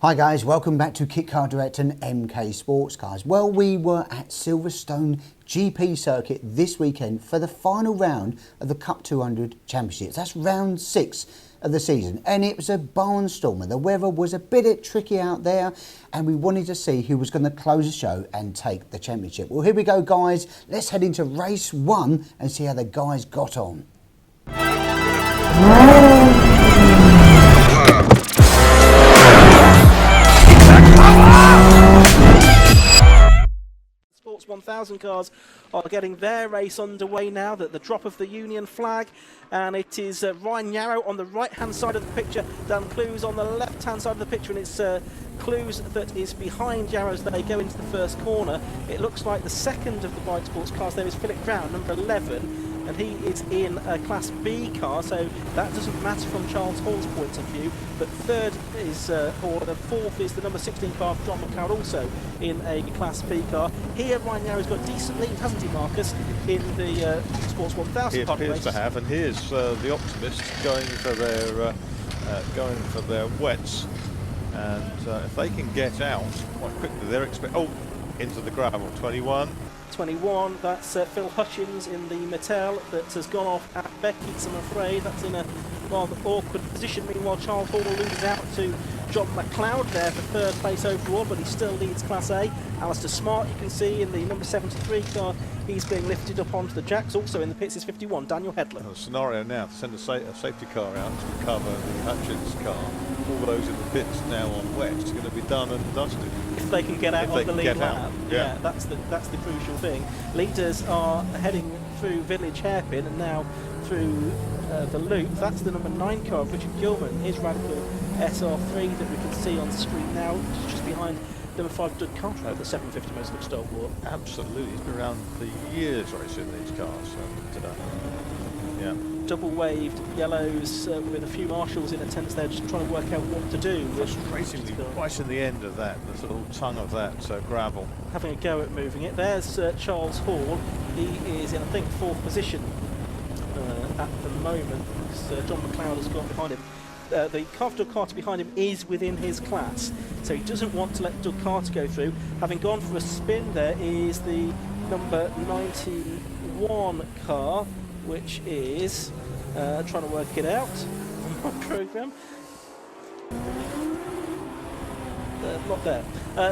Hi guys, welcome back to Kit Car Direct and MK Sportscars. Well, we were at Silverstone GP circuit this weekend for the final round of the Cup 200 Championships. That's round 6 of the season, and it was a barnstormer. The weather was a bit tricky out there, and we wanted to see who was going to close the show and take the championship. Well, here we go, guys. Let's head into race 1 and see how the guys got on. Sports 1000 cars are getting their race underway now, at the drop of the Union flag, and it is Ryan Yarrow on the right hand side of the picture, Dan Clues on the left hand side of the picture, and it's Clues that is behind Yarrow as they go into the first corner. It looks like the second of the Bright Sports cars there is Philip Brown, number 11, and he is in a Class B car, so that doesn't matter from Charles Hall's point of view. But third is Hall, and fourth is the number 16 car, John McLeod, also in a Class B car. Here, Ryan Yarrow's got decent lead, hasn't he, Marcus, in the Sports 1000 car race? He appears to have, and here's the Optimists going for their wets, and if they can get out quite quickly, they're into the gravel. 21, that's Phil Hutchins in the Mattel that has gone off at Beckett's, I'm afraid. That's in a rather awkward position. Meanwhile, Charles Hall loses out to John McLeod there for third place overall, but he still leads Class A. Alistair Smart, you can see in the number 73 car, he's being lifted up onto the jacks. Also in the pits is 51, Daniel Headland. The scenario now to send a safety car out to recover the Hutchins car. All those in the pits now on wet. It's going to be done and dusted. If they can get out on the lead lap, yeah, that's the crucial thing. Leaders are heading through Village Hairpin and now through the loop. That's the number 9 car of Richard Gilman, his Radical SR3 that we can see on screen now, just behind number 5 Doug Carter at the 750 most of stalwart. Absolutely, he's been around for years racing these cars. Yeah. Double waved yellows with a few marshals in attendance there, just trying to work out what to do. Frustratingly, right in the end of that, the sort of tongue of that gravel. Having a go at moving it. There's Charles Hall. He is in, I think, 4th position at the moment. John McLeod has got behind him. The car for Doug Carter behind him is within his class, so he doesn't want to let Doug Carter go through. Having gone for a spin, there is the number 91 car, which is trying to work it out on my programme. Not there.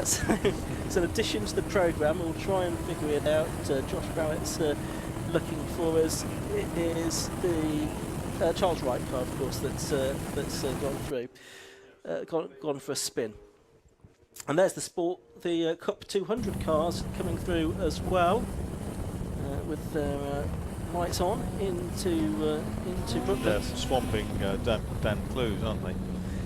So in addition to the programme, we'll try and figure it out. Josh Barrett's looking for us. It is the Charles Wright car, of course, that's gone through, gone for a spin. And there's the Cup 200 cars coming through as well, with their lights on into Brooklyn. They're swamping Dan Clues, aren't they?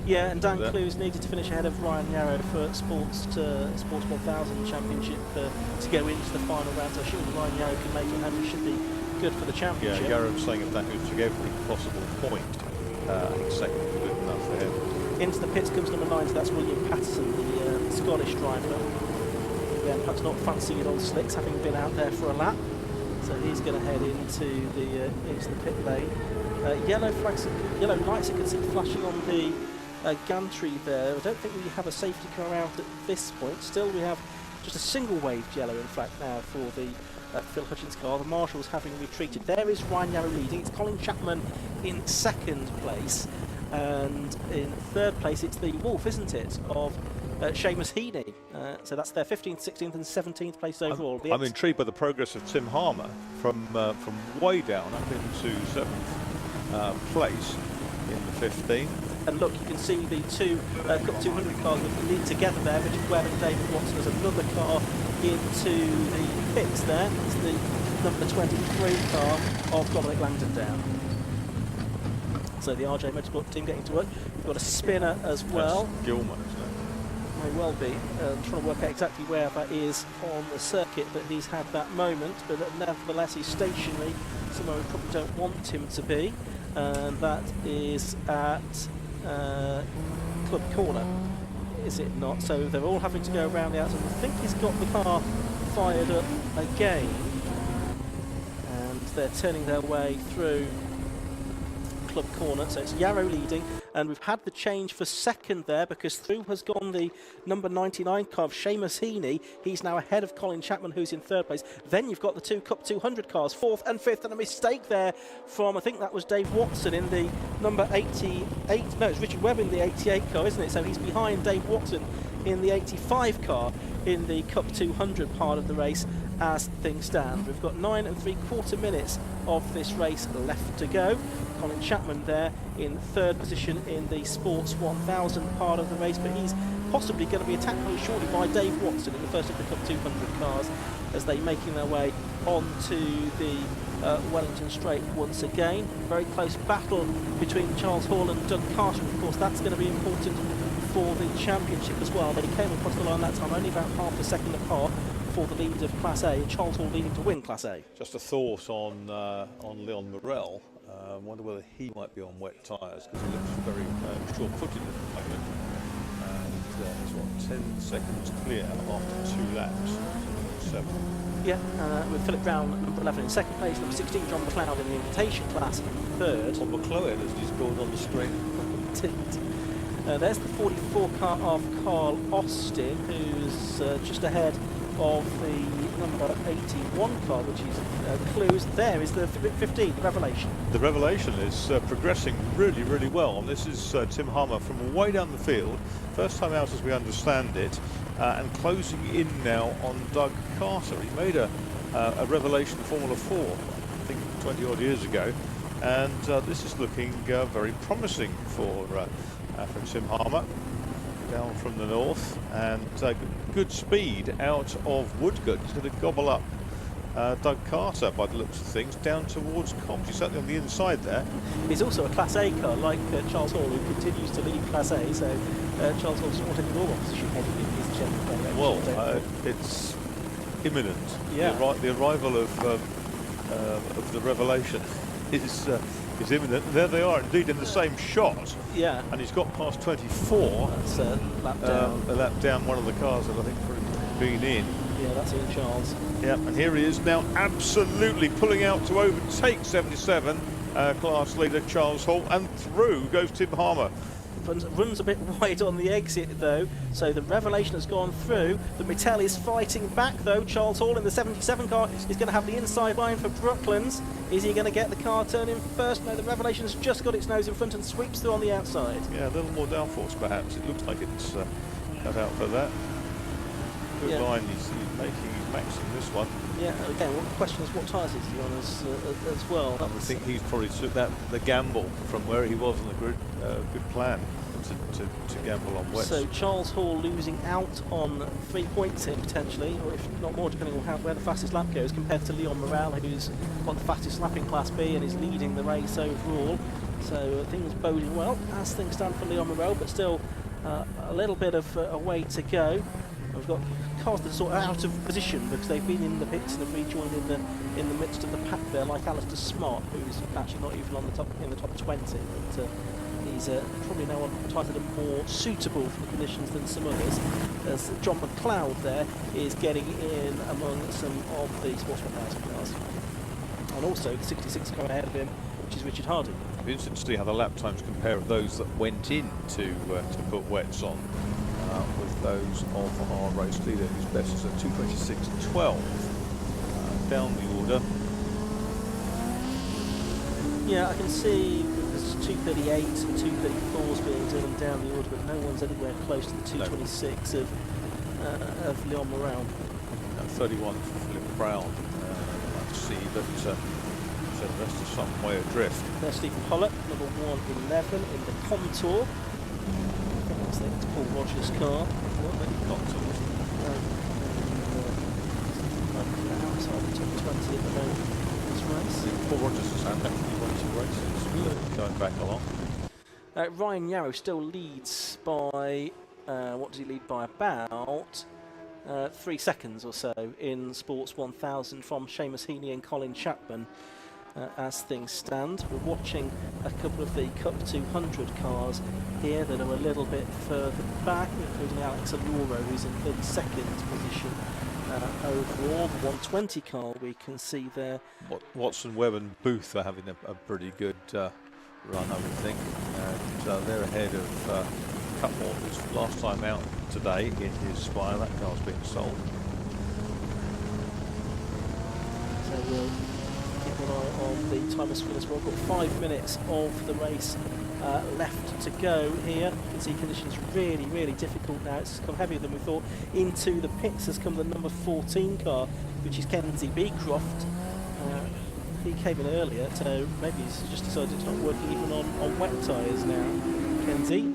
Yeah, and Dan Clues needed to finish ahead of Ryan Yarrow for Sports 1000 Championship to go into the final round. So surely Ryan Yarrow can make it, and it should be good for the championship. Yeah, Yarrow's saying if that was to go for a possible point, I think second is good enough for him. Into the pits comes number 9, so that's William Patterson, the Scottish driver. Again, perhaps not fancying it on slicks, having been out there for a lap. So he's going to head into the pit lane. Yellow lights you can see flashing on the gantry there. I don't think we have a safety car out at this point. Still, we have just a single waved yellow, in fact, now for the Phil Hutchins car. The marshals having retreated. There is Ryan Yarrow leading. It's Colin Chapman in 2nd place, and in 3rd place it's the Wolf, isn't it, of Seamus Heaney. So that's their 15th, 16th and 17th place overall. I'm intrigued by the progress of Tim Harmer from way down up into 7th place in the 15th. And look, you can see the two Cup 200 cars that lead together there. Richard Webb and David Watson. There's another car into the pits there. It's the number 23 car of Dominic Langdon down. So the RJ Motorsport team getting to work. We've got a spinner as well. That's Gilman, isn't it? May well be. Trying to work out exactly where that is on the circuit, but he's had that moment. But nevertheless, he's stationary somewhere we probably don't want him to be. And that is at Club Corner, is it not? So they're all having to go around the outside. I think he's got the car fired up again, and they're turning their way through club corner, so it's Yarrow leading, and we've had the change for second there because through has gone the number 99 car of Seamus Heaney. He's now ahead of Colin Chapman, who's in third place. Then you've got the two Cup 200 cars, fourth and fifth, and a mistake there from, I think that was Dave Watson in the number 88, no, it's Richard Webb in the 88 car, isn't it? So he's behind Dave Watson in the 85 car in the Cup 200 part of the race as things stand. We've got 9 3/4 minutes of this race left to go. Colin Chapman there in third position in the Sports 1000 part of the race, but he's possibly going to be attacked very shortly by Dave Watson in the first of the Cup 200 cars as they're making their way onto the Wellington Straight once again. Very close battle between Charles Hall and Doug Carter. Of course, that's going to be important for the championship as well. They came across the line that time only about half a second apart for the lead of Class A, and Charles Hall leading to win Class A. Just a thought on Leon Morel. Wonder whether he might be on wet tyres because he looks very short-footed at the moment. And he's what, 10 seconds clear after 2 laps. 7. Yeah, with Philip Brown number 11 in second place, number 16 John McLeod in the invitation class in third. On McLeod as he's called on the screen. There's the 44 car of Carl Austin, who's just ahead of the number 81 car, which is Clues. There is the 15, the Revelation. The Revelation is progressing really, really well. And this is Tim Harmer from way down the field. First time out as we understand it. And closing in now on Doug Carter. He made a Revelation Formula 4, I think 20 odd years ago. And this is looking very promising for Tim Harmer down from the north, and good speed out of Woodgood. He's going to gobble up Doug Carter by the looks of things down towards Cobbs. He's certainly on the inside there. He's also a Class A car like Charles Hall, who continues to lead Class A, so Charles Hall doesn't want any more opposition heading in his championship. Well, it's imminent. Yeah. The arrival of the Revelation is imminent. There they are indeed in the same shot. Yeah. And he's got past 24. That's a lap down. A lap down one of the cars that I think have been in. Yeah, that's Ian Charles. Yeah, and here he is now absolutely pulling out to overtake 77 class leader Charles Hall, and through goes Tim Harmer. Runs a bit wide on the exit though, so the Revelation has gone through. The Mattel is fighting back though. Charles Hall in the 77 car is going to have the inside line for Brooklands. Is he going to get the car turning first? No, the Revelation's just got its nose in front and sweeps through on the outside. Yeah, a little more downforce perhaps. It looks like it's cut out for that. Good line, he's maxing this one. Yeah, again, the question is what tyres is he on as well? I think he's probably took the gamble from where he was on the grid. Good plan to gamble on wet. So Charles Hall losing out on 3 points here potentially, or if not more, depending on where the fastest lap goes, compared to Leon Morel, who's got the fastest lap in Class B and is leading the race overall. So things boding well as things stand for Leon Morel, but still a little bit of a way to go. We've got cars that are sort of out of position because they've been in the pits and have rejoined in the midst of the pack there, like Alistair Smart, who's actually not even on the top in the top 20. But he's probably now on tyres that are more suitable for the conditions than some others. As John McLeod there is getting in among some of the Sports 1000 cars, and also the 66 car ahead of him, which is Richard Hardy. It'll be interesting to see how the lap times compare with those that went in to put wets on. With those of our race leader, whose best is at 2:26.12 down the order. Yeah, I can see there's 2:38 and 2:34s being driven down the order, but no one's anywhere close to the 2:26 of Leon Morel. And 31 for Philip Brown. I see that the rest is some way adrift. There's Stephen Pollock, number 111 in the Contour. I think it's Paul Rogers' car. Outside the top 20 at the moment in this race. Paul Rogers has had actually won 2 races, going back along. Ryan Yarrow still leads by, what does he lead by? About 3 seconds or so in Sports 1000 from Seamus Heaney and Colin Chapman. As things stand, we're watching a couple of the Cup 200 cars here that are a little bit further back, including Alex Aluro, who's in 32nd position overall. The 120 car we can see there. Watson, Webb and Booth are having a pretty good run, I would think. And they're ahead of Cutmore, who's last time out today in his Spire. That car's being sold. So we'll keep an eye on the timer screen as well. We've got 5 minutes of the race left to go here. You can see conditions really, really difficult now. It's come heavier than we thought. Into the pits has come the number 14 car, which is Kenzie Beecroft. He came in earlier, so maybe he's just decided it's not working even on wet tyres now, Kenzie.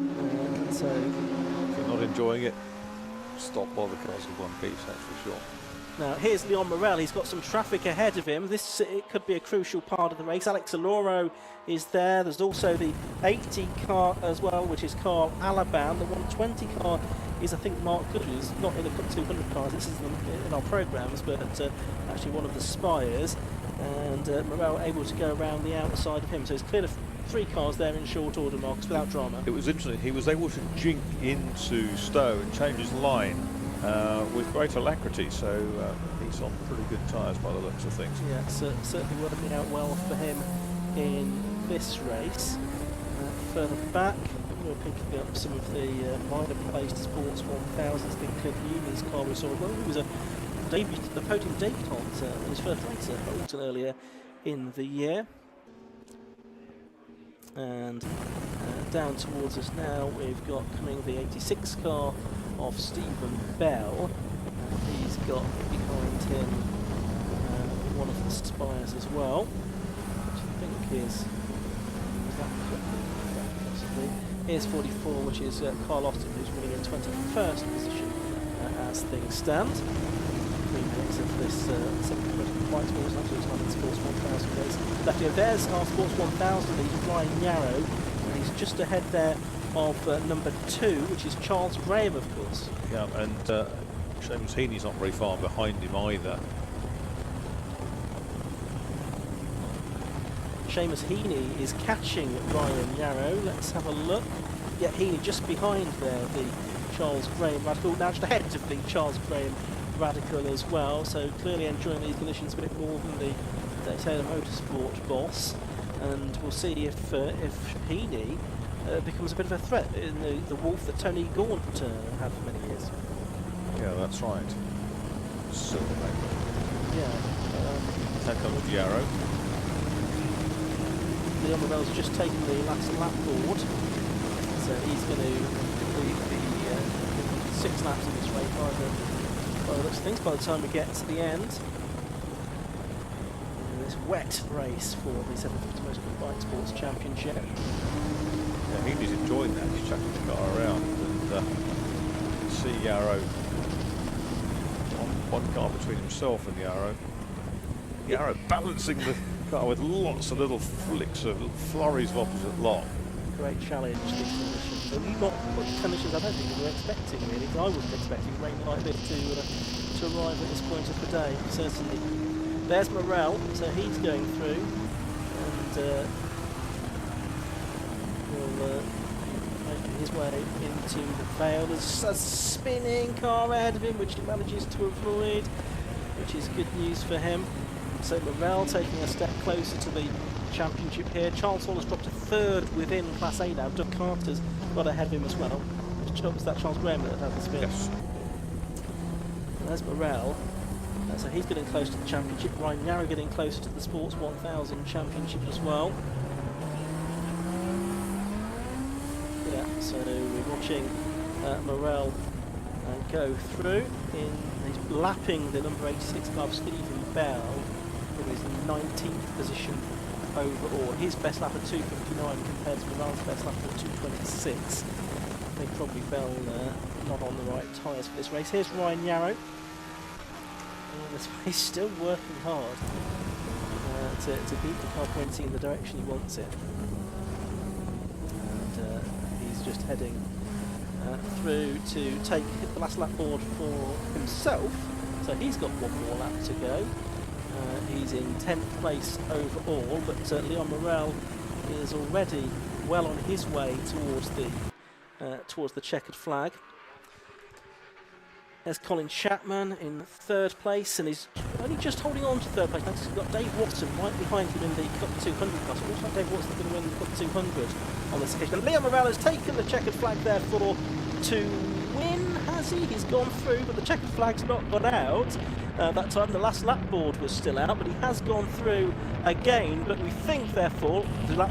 So if you're not enjoying it, stop while the car's in one piece, that's for sure. Now here's Leon Morel. He's got some traffic ahead of him. It could be a crucial part of the race. Alex Aloro is there. There's also the 80 car as well, which is Carl Alaban. The 120 car is, I think, Mark Goodwin. He's not in the Cup 200 cars. This is in our programmes, but actually one of the Spires. And Morel able to go around the outside of him. So it's clear of 3 cars there in short order, Marcus, without drama. It was interesting. He was able to jink into Stowe and change his line with great alacrity, so he's on pretty good tyres by the looks of things. Yeah, certainly working out well for him in this race. Further back, we're picking up some of the minor placed Sports 1000s. I think Cliff Newman's car we saw as well. He was the podium debutant in his first race at Holton earlier in the year. And down towards us now, we've got coming the 86 car of Stephen Bell. He's got behind him one of the Spires as well, which I think is that possibly. Here's 44, which is Carl Austin, who's running in 21st position as things stand. 3 minutes of this second White Sports Absolute Time in Sports 1000 race. Left here, there's our Sports 1000 lead, Ryan Yarrow, and he's just ahead there of number 2, which is Charles Graham, of course. Yeah, and Seamus Heaney's not very far behind him either. Seamus Heaney is catching Ryan Yarrow. Let's have a look. Yeah, Heaney just behind there, the Charles Graham Radical. Now just ahead of the Charles Graham Radical as well. So clearly enjoying these conditions a bit more than the Daytona Motorsport boss. And we'll see if Heaney becomes a bit of a threat in the wolf that Tony Gaunt had for many years. Yeah, that's right. Silverstone. Yeah. Here comes Yarrow. Leon Morel's just taken the last lap board, so he's going to complete the 6 laps of this race by the looks of things by the time we get to the end. In this wet race for the 750 Motorsport Bike Sports Championship. Yeah, Heaney's enjoying that. He's chucking the car around, and see Yarrow on one car between himself and Yarrow. Yarrow balancing the car with lots of little flicks of flurries of opposite lock. Great challenge, these conditions. And not conditions I don't think we were expecting, really. I wasn't expecting rain like this to arrive at this point of the day, certainly. There's Morel, so he's going through, and will making his way into the Vale. There's a spinning car ahead of him, which he manages to avoid, which is good news for him. So Morel taking a step closer to the championship here. Charles Hall has dropped to 3rd within Class A now. Doug Carter's got ahead of him as well. Was that Charles Graham that had the spin? Yes. And there's Morel. So he's getting close to the championship. Ryan Yarrow getting closer to the Sports 1000 championship as well. Yeah, so we're watching Morel go through. He's lapping the number 86 car of Stephen Bell in his 19th position overall. His best lap at 2:59 compared to Morel's best lap at 2:26. I think probably Bell not on the right tyres for this race. Here's Ryan Yarrow. He's still working hard to beat the car pointing in the direction he wants it. And he's just heading through to take the last lap board for himself. So he's got one more lap to go. He's in 10th place overall, but Leon Morel is already well on his way towards the checkered flag. There's Colin Chapman in third place, and he's only just holding on to third place. Now he's got Dave Watson right behind him in the Cup 200 class. It looks like Dave Watson's going to win the Cup 200 on this occasion. And Leon Morel has taken the checkered flag there to win, has he? He's gone through, but the checkered flag's not gone out. That time the last lap board was still out, but he has gone through again. But we think, therefore, the lap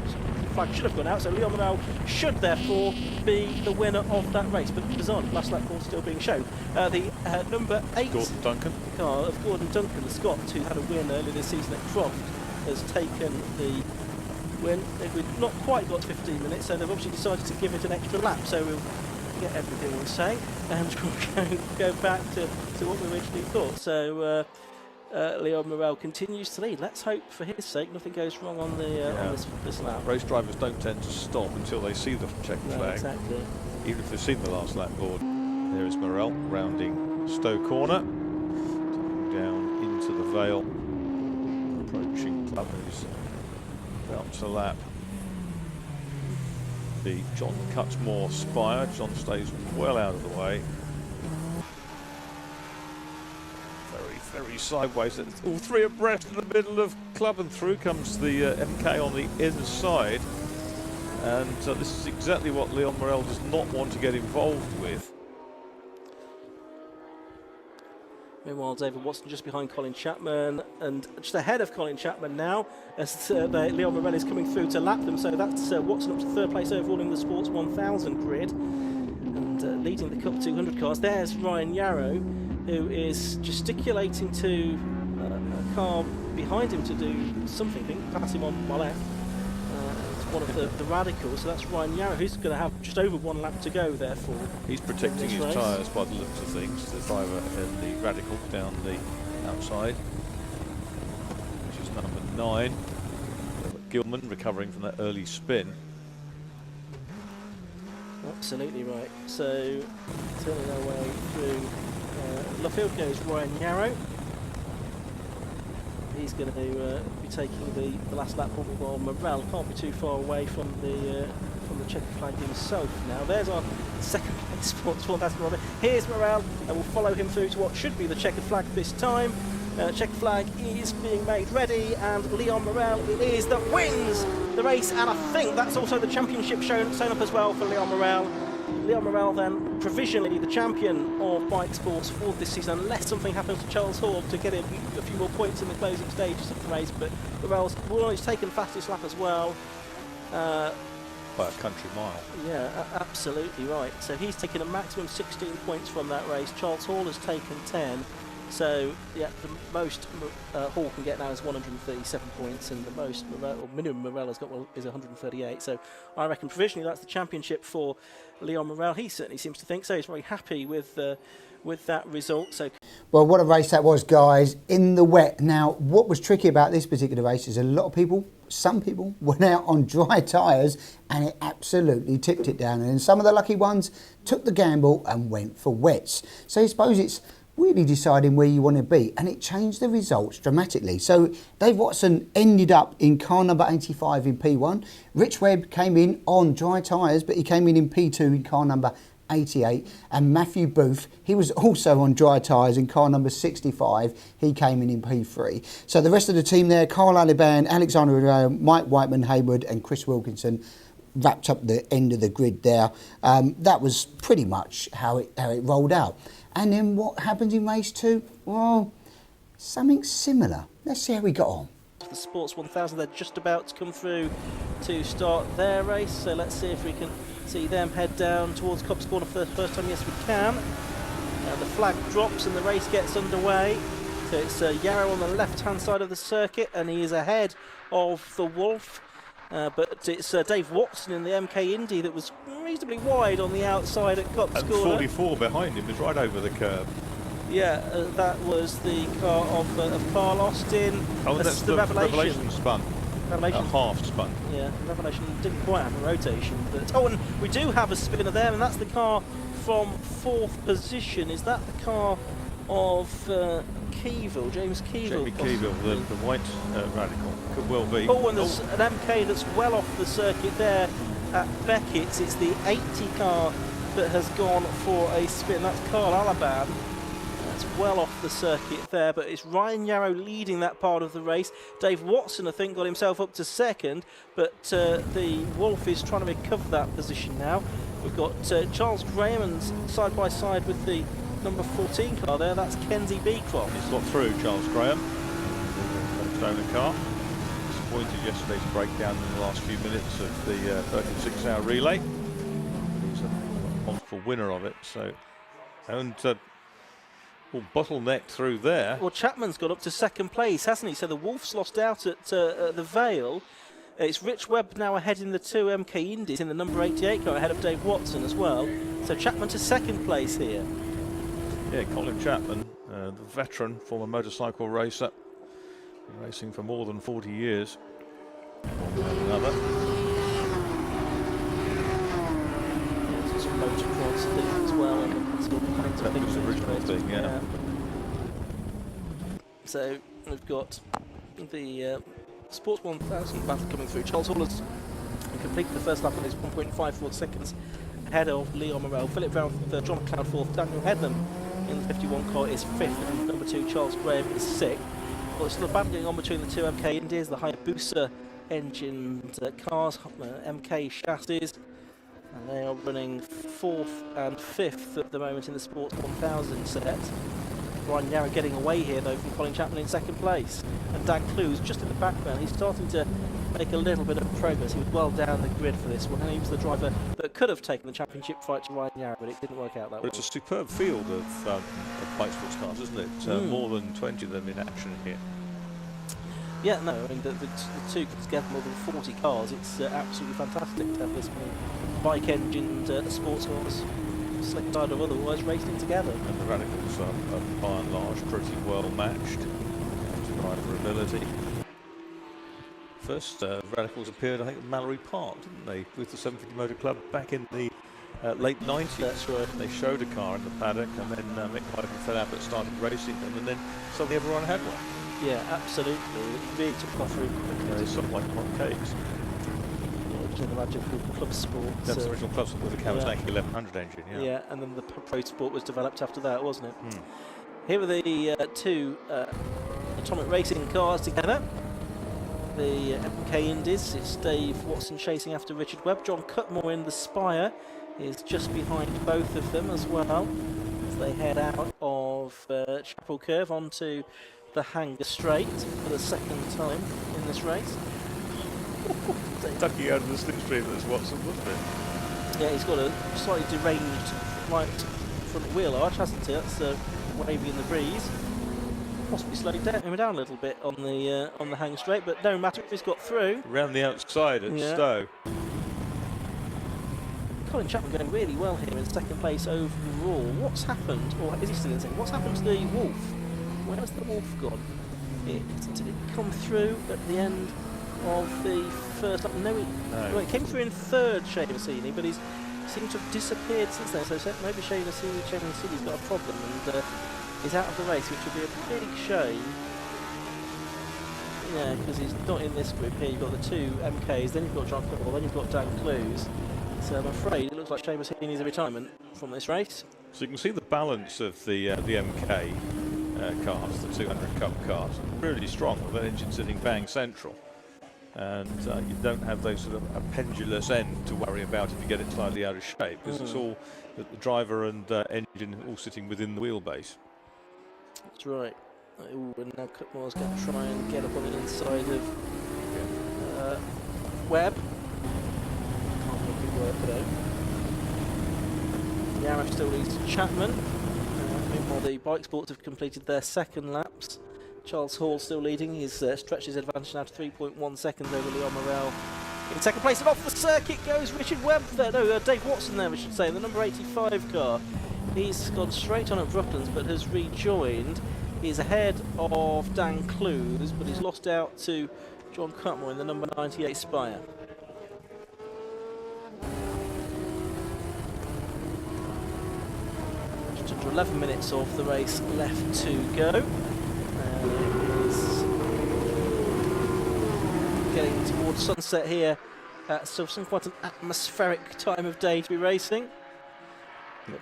flag should have gone out, so Leon Morel should therefore be the winner of that race. But bizarrely, last lap board still being shown. The number 8 Gordon Duncan. car of Gordon Duncan, the Scot, who had a win earlier this season at Croft, has taken the win. We've not quite got 15 minutes, so they've obviously decided to give it an extra lap. So we'll get everything we'll say, and we'll go back to what we originally thought. So Leon Morel continues to lead. Let's hope for his sake nothing goes wrong on the on this lap. Race drivers don't tend to stop until they see the checkered flag, exactly. even if they've seen the last lap board. There is Morel rounding Stowe Corner, taking down into the Vale, approaching Club, who's about to lap the John Cutsmore Spire. John stays well out of the way. Very sideways. All three abreast in the middle of Club, and through comes the MK on the inside. And this is exactly what Leon Morel does not want to get involved with. Meanwhile, David Watson just behind Colin Chapman, and just ahead of Colin Chapman now, as Leon Morel is coming through to lap them. So that's Watson up to third place overall in the Sports 1000 grid, and leading the Cup 200 cars. There's Ryan Yarrow, who is gesticulating to a car behind him to do something. I think pass him on my left. It's one of the radicals, so that's Ryan Yarrow, who's going to have just over one lap to go, therefore. He's protecting his tyres by the looks of things, the driver in the radical down the outside, which is number 9. Gilman recovering from that early spin. Absolutely right. So, turning our way through Luffield goes Ryan Yarrow. He's going to be taking the last lap ball, while Morel can't be too far away from the checkered flag himself. Now there's our second place Sports 1000 rider. Here's Morel, and we'll follow him through to what should be the checkered flag this time. Checkered flag is being made ready, and Leon Morel it is that wins the race, and I think that's also the championship shown up as well for Leon Morel. Leon Morel then provisionally the champion of bike sports for this season, unless something happens to Charles Hall to get him a few more points in the closing stages of the race. But Morel's taken fastest lap as well. By a country mile. Yeah, absolutely right. So he's taken a maximum 16 points from that race. Charles Hall has taken 10. So yeah, the most Hall can get now is 137 points, and the most minimum Morel has got is 138. So I reckon provisionally that's the championship for Leon Morel. He certainly seems to think so. He's very happy with that result. So, well, what a race that was, guys, in the wet. Now, what was tricky about this particular race is some people went out on dry tyres, and it absolutely tipped it down. And some of the lucky ones took the gamble and went for wets. So I suppose it's really deciding where you want to be, and it changed the results dramatically. So Dave Watson ended up in car number 85 in P1. Rich Webb came in on dry tyres, but he came in P2 in car number 88, and Matthew Booth, he was also on dry tyres in car number 65. He came in P3. So the rest of the team there, Carl Aliban, Alexander Riddell, Mike Whiteman Hayward and Chris Wilkinson wrapped up the end of the grid there. That was pretty much how it rolled out. And then what happens in race 2? Well, something similar. Let's see how we got on. The Sports 1000, they're just about to come through to start their race. So let's see if we can see them head down towards Cobbs Corner for the first time. Yes, we can. The flag drops and the race gets underway. So it's Yarrow on the left-hand side of the circuit, and he is ahead of the Wolf. But it's Dave Watson in the MK Indy that was reasonably wide on the outside at Cobbs Corner. And 44 behind him is right over the curb. Yeah, that was the car of Carl Austin. Oh, that's the Revelation spun. Revelation. Half spun. Yeah, Revelation didn't quite have a rotation. But and we do have a spinner there, and that's the car from 4th position. Is that the car of Keeville, James Keeville? Jamie Keeville, the white radical. Could well be. Oh, and there's an MK that's well off the circuit there at Beckett's. It's the 80 car that has gone for a spin. That's Carl Alaban. That's well off the circuit there, but it's Ryan Yarrow leading that part of the race. Dave Watson, I think, got himself up to second, but the Wolf is trying to recover that position now. We've got Charles Graham and side by side with the number 14 car there. That's Kenzie Beecroft. He's got through, Charles Graham, the stolen car. Disappointed yesterday's breakdown in the last few minutes of the 36-hour relay. He's a wonderful winner of it. So, and bottleneck through there. Well, Chapman's got up to second place, hasn't he? So the Wolf's lost out at the Vale. It's Rich Webb now ahead in the 2 MK Ind Est in the number 88 car, ahead of Dave Watson as well. So Chapman to second place here. Yeah, Colin Chapman, the veteran, former motorcycle racer, been racing for more than 40 years. Another. There's some motocross thing as well. That was the original thing, yeah. So we've got the Sports 1000 battle coming through. Charles Hall has completed the first lap on his 1.54 seconds ahead of Leon Morel. Philip Brown, John McLeod fourth. Daniel Headlam in the 51 car is fifth, and number 2 Charles Graham is sixth. Well, it's still a battle going on between the 2 MK Ind Est, the Hayabusa engined cars, MK chassis, and they are running 4th and 5th at the moment in the Sports 1000 set. Ryan Yarrow getting away here though from Colin Chapman in second place, and Dan Clues just in the background. He's starting to make a little bit of progress. He was well down the grid for this one, and he was the driver that could have taken the championship fight to Ryan Yarrow, but it didn't work out that way. It's a superb field of bike sports cars, isn't it? More than 20 of them in action here. Yeah, no, I mean the two together more than 40 cars. It's absolutely fantastic to have this many bike engined sports cars, slick side of otherwise, racing together. And the Radicals are by and large pretty well matched to driver ability. First Radicals appeared, I think, at Mallory Park, didn't they, with the 750 Motor Club back in the late 90s. That's right. They showed a car in the paddock, and then Mick Hyden fell out but started racing them, and then suddenly everyone had one. Yeah, absolutely. It really took off really quickly. They sort of like hot cakes. Yeah, the magic of Club Sport. That's the original Club Sport with the Kawasaki 1100 engine, yeah. Yeah, and then the Pro Sport was developed after that, wasn't it? Here are the 2 Atomic Racing cars together. The MK Ind Est, it's Dave Watson chasing after Richard Webb. John Cutmore in the Spire is just behind both of them as well, as they head out of Chapel Curve onto the Hanger Straight for the second time in this race. Ducking out of the slipstream, that's Watson, wasn't it? Yeah, he's got a slightly deranged right front wheel arch, hasn't he? That's wavy in the breeze. Possibly slowing him down a little bit on the Hang Straight, but no matter if he's got through. Round the outside at Stowe. Colin Chapman going really well here in second place overall. What's happened, or is he still in second? What's happened to the Wolf? Where has the Wolf gone? Did it come through at the end of the first lap? No, it came through in third, Shane Massini, but he's seemed to have disappeared since then. So maybe Shane Massini's got a problem and is out of the race, which would be a big shame. Yeah, because he's not in this group here. You've got the 2 MKs, then you've got John Cutmore, then you've got Dan Clues. So I'm afraid it looks like Shane Massini's a retirement from this race. So you can see the balance of the MK cars, the 200 Cup cars, really strong with that engine sitting bang central. And you don't have those sort of a pendulous end to worry about if you get it slightly out of shape, because it's all the driver and engine all sitting within the wheelbase. That's right. Ooh, and now Cutmore's going to try and get up on the inside of Webb. Can't make it work though. Yarrow still leads Chapman. Meanwhile, the bike sports have completed their second laps. Charles Hall still leading. He's stretched his advantage now to 3.1 seconds over Leon Morel. In second place, and off the circuit goes Richard Webb there. No, Dave Watson there, we should say, the number 85 car. He's gone straight on at Brooklands, but has rejoined. He's ahead of Dan Clues, but he's lost out to John Cutmore in the number 98 Spire. Just under 11 minutes of the race left to go. He's getting towards sunset here at Silverstone. Quite an atmospheric time of day to be racing.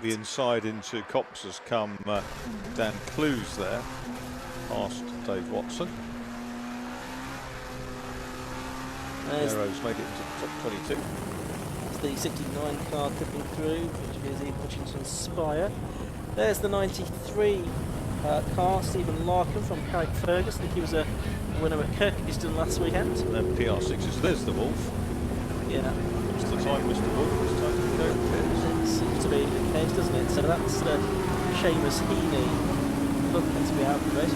The inside into Cops has come Dan Clues there, past Dave Watson. Arrows made it into the top 22. It's the 69 car clipping through, which is Ian Hutchinson's Spire. There's the 93 car, Stephen Larkin from Carrickfergus. I think he was a winner at Kirkheaston last weekend. And then PR6s, there's the Wolf. Yeah. It's the time, Mr. Wolf, it's time to go. It seems to be the case, doesn't it? So that's Seamus Heaney looking to be out of the race.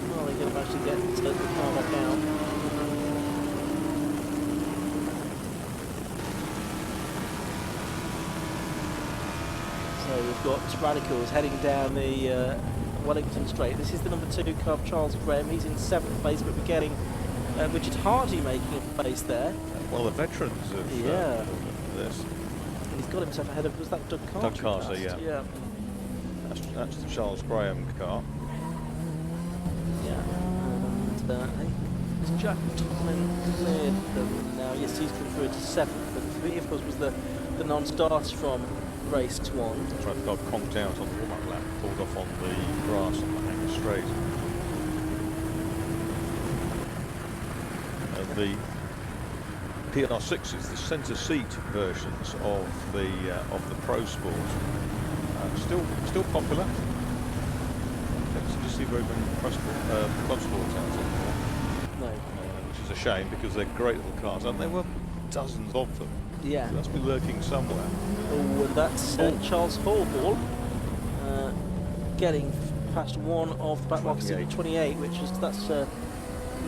Well, they're going to actually get the car back out. So we've got Radicals heading down the Wellington Straight. This is the number 2 car, Charles Graham. He's in 7th place, but we're getting Richard Hardy making a place there. One of the veterans of this. And he's got himself ahead of, was that Doug Carter? Doug Carter, yeah. That's the Charles Graham car. Yeah, and it's Jack Tomlin cleared them now. Yes, he's come through to 7th, but he, of course, was the non-starter from race 1. That's right, the car conked out on the warm-up lap, pulled off on the grass on the Hanger Straight. The PR6s, the centre seat versions of the Pro Sport, still popular. Don't just see very many Pro Sports out there. No. Which is a shame because they're great little cars, and there were dozens of them. Yeah. They must be lurking somewhere. Oh, and that's Charles Hallball getting past one of the back markers in 28, which is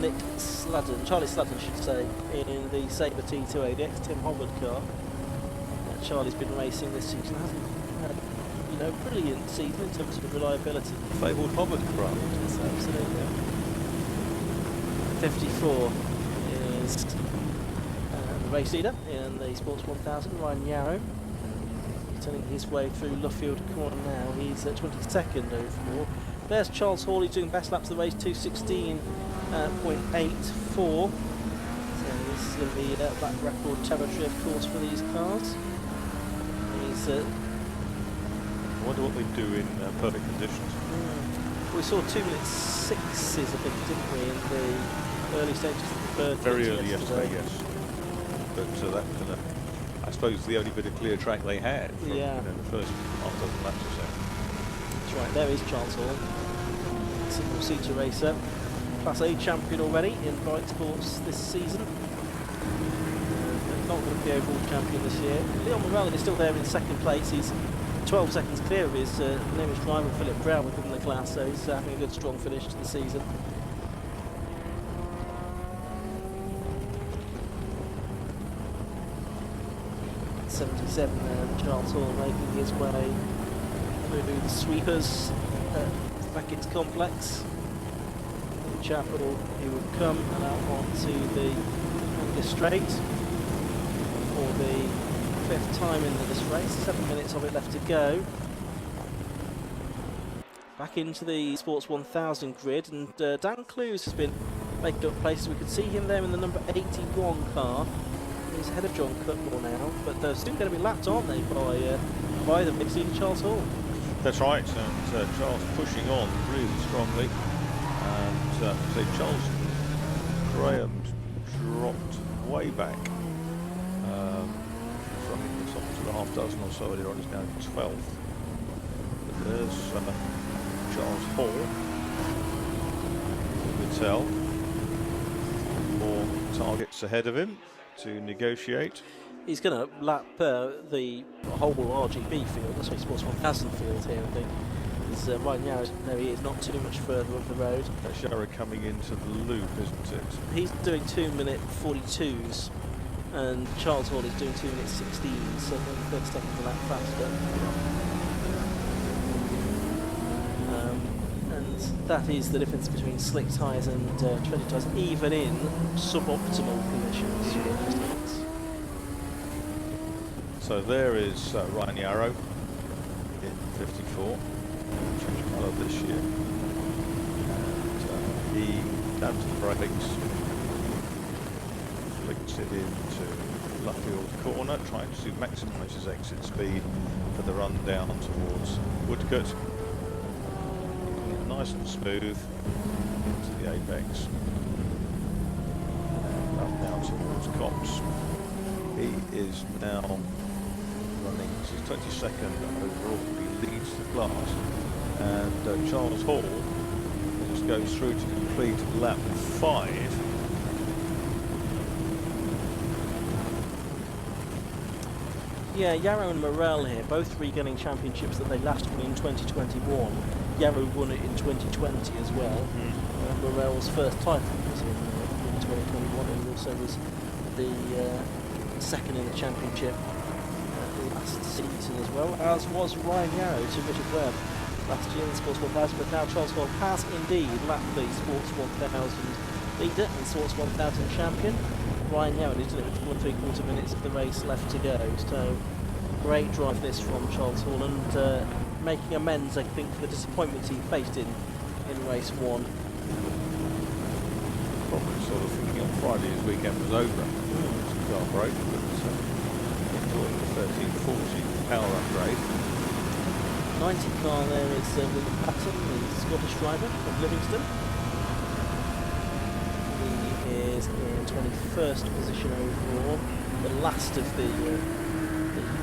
Nick Sladden, Charlie Sladden, should say, in the Sabre T2A, the ex-Tim Hobbard car. Charlie's been racing this season, hasn't had, brilliant season in terms of reliability. Fabled Hobbard craft. Yes, absolutely. 54 is the race leader in the Sports 1000, Ryan Yarrow. Turning his way through Luffield Corner now. He's at 22nd overall. There's Charles Hall, he's doing best laps of the race, 2:16.84. So this is going to be that record territory, of course, for these cars. He's I wonder what they do in perfect conditions. We saw 2 minutes 6s, I think, didn't we, in the early stages of the third. Very early yesterday, yes. But that kind of, I suppose, the only bit of clear track they had from the first half dozen laps or so. That's right, there is Charles Hall, single-seater racer, Class A champion already in bike sports this season. Not going to be overall champion this year. Leon Morelli is still there in 2nd place. He's 12 seconds clear of his nearest rival Philip Brown within the class, so he's having a good strong finish to the season. '77 and Charles Hall making his way through the sweepers at Beckett's complex. In Chapel he would come and out onto the Hanger Straight for the 5th time in this race. 7 minutes of it left to go. Back into the Sports 1000 grid, and Dan Clues has been making up places. We could see him there in the number 81 car. He's ahead of John Cutmore now, but they're still going to be lapped, aren't they, by the big leader Charles Hall? That's right, and Charles pushing on really strongly, and say Charles Graham's dropped way back from something to the half dozen or so earlier on. He's now 12th. But there's Charles Hall, Mattel, 4 targets ahead of him to negotiate. He's going to lap the whole RGB field, that's why Sports 1000 field here, I think. Right now, there he is, not too much further up the road. That's Yarrow coming into the loop, isn't it? He's doing 2-minute 42s, and Charles Hall is doing 2-minute 16s, so 30 seconds a lap faster. And that is the difference between slick tyres and treaded tyres, even in suboptimal conditions. So there is Ryan Yarrow in 54, changed colour this year. And he down to the brakes, flicks it into Luffield corner, trying to maximise his exit speed for the run down towards Woodcote. Keeping it nice and smooth into the apex. And up now towards Copse. He is now running his 22nd overall. He leads the class. And Charles Hall just goes through to complete lap 5. Yeah, Yarrow and Morel here, both regaining championships that they last won in 2021. Yarrow won it in 2020 as well. Morel's first title was in 2021, and also was the second in the championship last season as well, as was Ryan Yarrow to Richard Webb last year in the Sports 1000. But now Charles Hall has indeed lapped the Sports 1000 leader and Sports 1000 champion. Ryan Yarrow is doing it with 1 3/4 minutes of the race left to go. So great drive this from Charles Hall, and making amends, I think, for the disappointments he faced in race 1. Probably sort of thinking on Friday his weekend was over. Car break, but enjoying the 1340 power upgrade. 90 car there is William Patton, the Scottish driver from Livingston. Is in 21st position overall, the last of the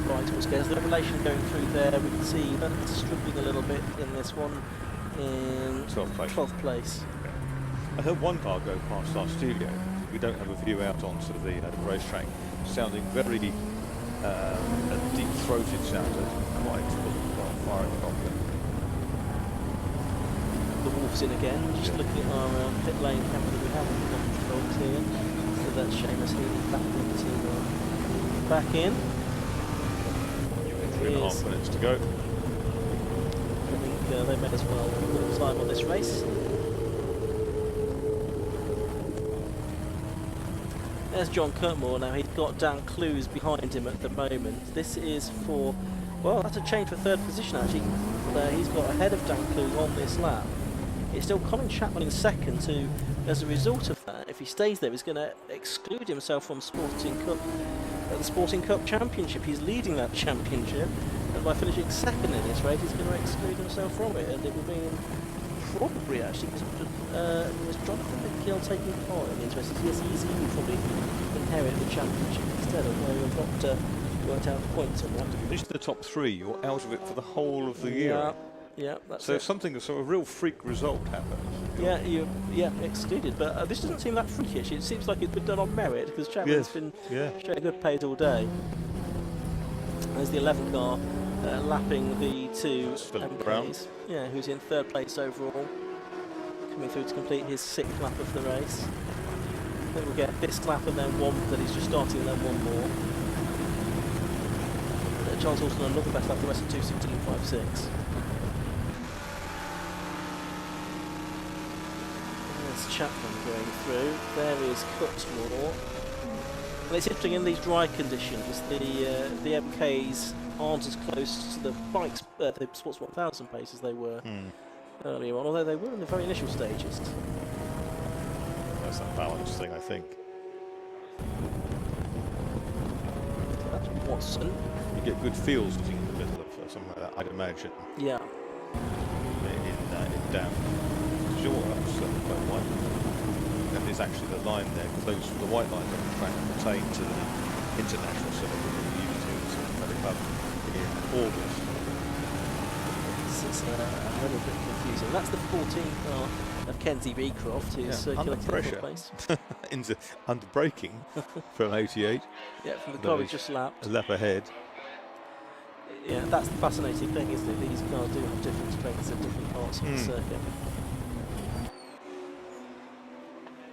Bright Sportscars. The revelation going through there, we can see that's struggling a little bit in this one in 12th place. I heard one car go past our studio. We don't have a view out onto the racetrack, sounding very deep-throated, sounded quite firing properly. The Wolves in again, just looking at our pit lane camera that we have on controls here. So that's Seamus Healy back in. 3.5 minutes to go. I think they may as well put time on this race. There's John Kirkmore now. He's got Dan Clues behind him at the moment. This is for, well, that's a change for 3rd position actually. He's got ahead of Dan Clues on this lap. It's still Colin Chapman in 2nd, who, as a result of that, if he stays there, he's going to exclude himself from the Sporting Cup Championship. He's leading that championship, and by finishing 2nd in this race, he's going to exclude himself from it, and it will be probably actually was Jonathan McGill taking part in the interest. Yes, he will probably inherit the championship instead, although we've not worked out the points on that. If you finish in the top 3, you're out of it for the whole of the year. Yeah, that's so it. if something, sort of a real freak result happens. Yeah, excluded. But this doesn't seem that freaky actually. It seems like it's been done on merit, because Chapman's been showing good pace all day. There's the 11 car lapping the 2 MKs. Yeah, who's in 3rd place overall, coming through to complete his 6th lap of the race. I think we'll get this lap and then one that he's just starting, and then one more. Charles Hall's done another best lap, the rest of 2:16.56. Chapman going through. There is Cutmore. And it's interesting in these dry conditions, the MKs aren't as close to the bikes, the Sports 1000 pace as they were earlier on, although they were in the very initial stages. That's that balance thing, I think. That's Watson. You get good feels sitting in the middle of something like that, I'd imagine. Yeah. In down. Sure, that's quite white. And there's actually the line there close to the white line on the track pertain to the international circuit that we used to Paddock Club in August. It's a little bit confusing. That's the 14 car of Kenzie Beecroft, who's under pressure. Under braking from 88. Yeah, from the car we just lapped. A lap ahead. Yeah, that's the fascinating thing, isn't it? These cars do have different strengths at different parts of the circuit.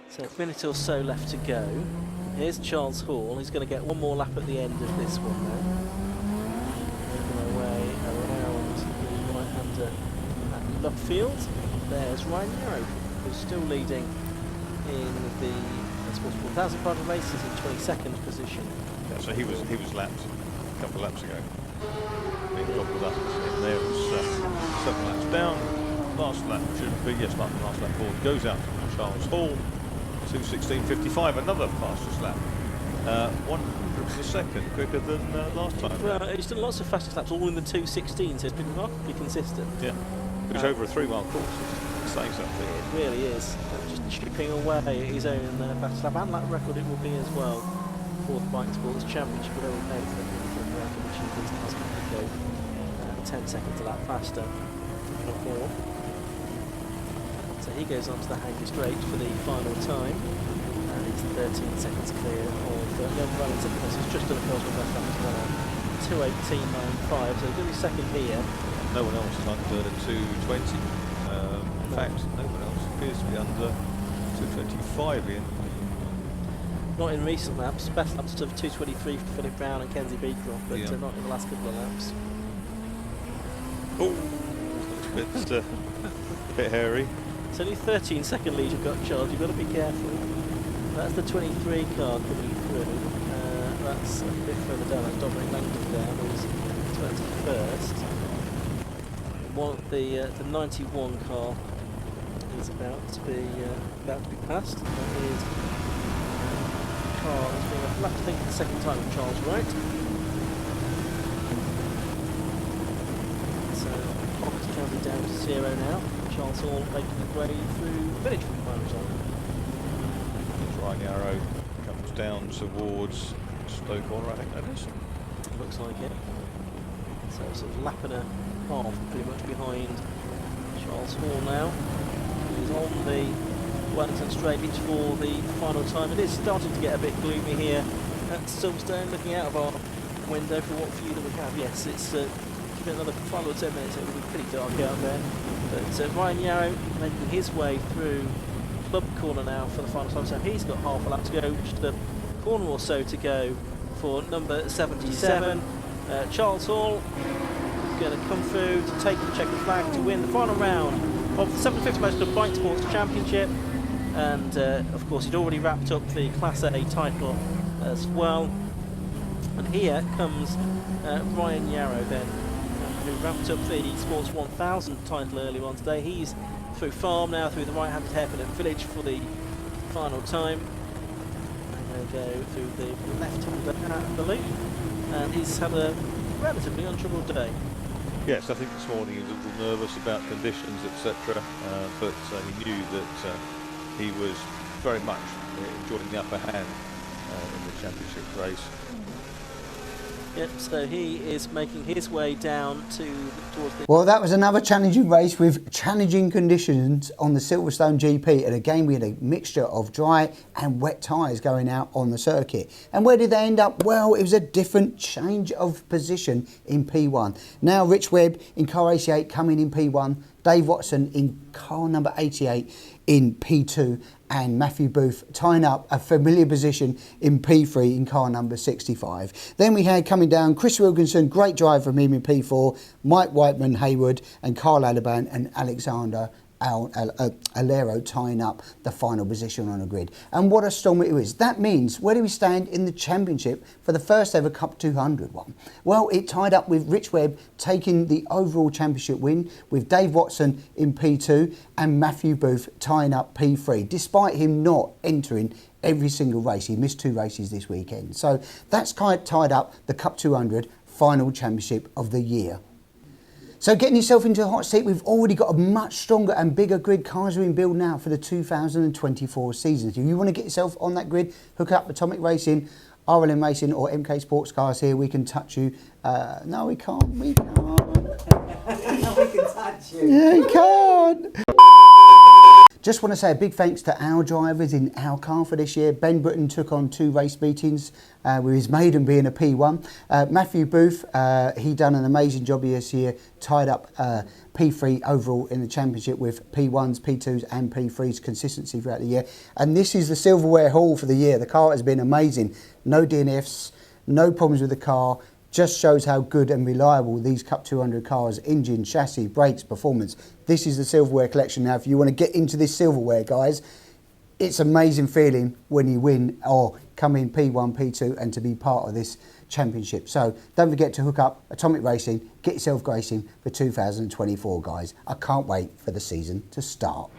So a minute or so left to go. Here's Charles Hall. He's going to get one more lap at the end of this one now. Making our way around the right-hander at Luffield. There's Ryan Yarrow, who's still leading in the Sports 1000 part of the race. He's in 22nd position. Yeah, so he was lapped a couple of laps ago. Being dropped with us. There was 7 laps down. Last lap should be, last lap forward goes out to Charles Hall. 2:16.55, another fastest lap 100th of a second quicker than last time. Well, he's done lots of fastest laps, all in the 2:16, so it's been remarkably consistent. Yeah, it was over a 3-mile course, saying something. It really is. Just chipping away at his own fastest lap, and lap record it will be as well for the Bike Sports Championship. But over there, which is go 10 seconds a lap faster, not more. So he goes on to the Hanger Straight for the final time. And he's 13 seconds clear of Young Valentine. He's just done a personal best lap as well. 2:18.95, so he's going to be second here. No one else is under 2:20. In fact, no one else appears to be under 2:25 in. Not in recent laps. Best laps of 2:23 for Philip Brown and Kenzie Beecroft, but not in the last couple of laps. Oh, it's a bit hairy. It's only 13-second lead you've got, Charles. You've got to be careful. That's the 23 car coming through. That's a bit further down. That's Dominic Langdon down, who's 21st. The 91 car is about to be passed. That is a car that's being I'll have to think the second time with Charles Wright. So Fox counted down to 0 now. Charles Hall making his way through the village for the final time. Right arrow comes down towards Stoke Corner, I think that is. Looks like it. So sort of lap and a half pretty much behind Charles Hall now. He's on the Wellington Straight for the final time. It is starting to get a bit gloomy here at Silverstone, looking out of our window for what view that we have. Yes, it's give it another 5 or 10 minutes, it will be pretty dark out there. But Ryan Yarrow making his way through Club Corner now for the final time, so he's got half a lap to go, just a corner or so to go for number 77. Charles Hall going to come through to take the checkered flag to win the final round of the 750 Motorsport Bike Sports Championship, and of course he'd already wrapped up the Class A title as well. And here comes Ryan Yarrow then, who wrapped up the Sports 1000 title earlier on today. He's through Farm now, through the right-hand hairpin at Village for the final time. And they go through the left-hand at the loop, and he's had a relatively untroubled day. Yes, I think this morning he was a little nervous about conditions, etc. But he knew that he was very much enjoying the upper hand in the championship race. Yep, so he is making his way down towards the... Well, that was another challenging race with challenging conditions on the Silverstone GP. And again, we had a mixture of dry and wet tyres going out on the circuit. And where did they end up? Well, it was a different change of position in P1. Now, Rich Webb in car 88 coming in P1. Dave Watson in car number 88 in P2, and Matthew Booth tying up a familiar position in P3 in car number 65. Then we had coming down Chris Wilkinson, great drive from him in P4, Mike Whiteman, Hayward, and Carl Alaban and Alexander Alero tying up the final position on the grid. And what a storm it was. That means, where do we stand in the championship for the first ever Cup 200 one? Well, it tied up with Rich Webb taking the overall championship win, with Dave Watson in P2 and Matthew Booth tying up P3, despite him not entering every single race. He missed 2 races this weekend. So that's kind of tied up the Cup 200 final championship of the year. So getting yourself into the hot seat, we've already got a much stronger and bigger grid. Cars are in build now for the 2024 season. If you want to get yourself on that grid, hook up Atomic Racing, RLM Racing or MK Sportscars here. We can touch you. No, we can't. We can't. No, we can touch you. Yeah, you can't. Just want to say a big thanks to our drivers in our car for this year. Ben Britton took on 2 race meetings with his maiden being a P1. Matthew Booth, he done an amazing job this year, tied up P3 overall in the championship with P1s, P2s and P3s consistency throughout the year. And this is the silverware haul for the year. The car has been amazing. No DNFs, no problems with the car. Just shows how good and reliable these Cup 200 cars, engine, chassis, brakes, performance. This is the silverware collection. Now, if you want to get into this silverware, guys, it's an amazing feeling when you win or come in P1, P2 and to be part of this championship. So don't forget to hook up Atomic Racing, get yourself racing for 2024, guys. I can't wait for the season to start.